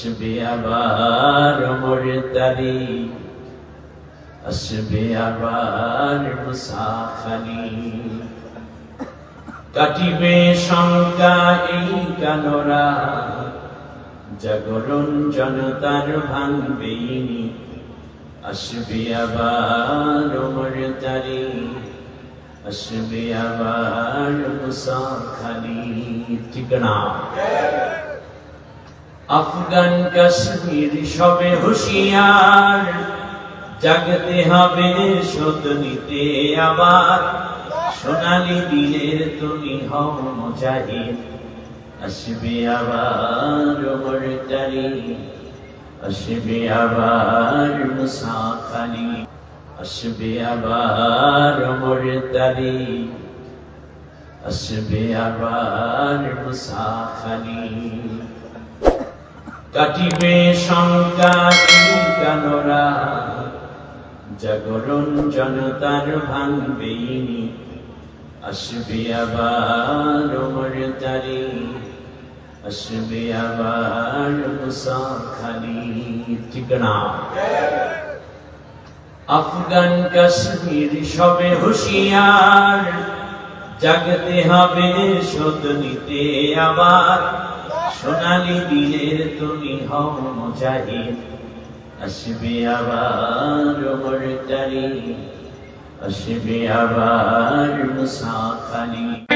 আসবে আবার মুরতারি, আসবে আবার মুসাখালি। কাটিবে শঙ্কা এই কানোরা, জাগরণ জনতার ভাঙবেইনি। আসবে আবার মুরতারি, আসবে আবার মুসাখালি। ঠিক না? আফগান কাশ্মীর সবে হুঁশিয়ার, জাগতে হবে শোধ নিতে আবার। সোনালী দিনের তুমি হও মুজাহিদ, আসবে আবার মুরতারি, আসবে আবার মুসাখালি। আসবে আবার মুরতারি, আসবে আবার মুসাখালি। কাটিবে শঙ্কা এই কানোরা, জাগরণ জনতার ভাঙবেইনি। আসবে আবার মুরতারি, আসবে আবার মুসাখালি। ঠিক না? আফগান কাশ্মীর সবে হুঁশিয়ার, জাগতে হবে শোধ নিতে আবার। সোনালী দিনের তুমি হও মুজাহিদ, আসবে আবার মুরতারি, আসবে আবার মুসাখালি।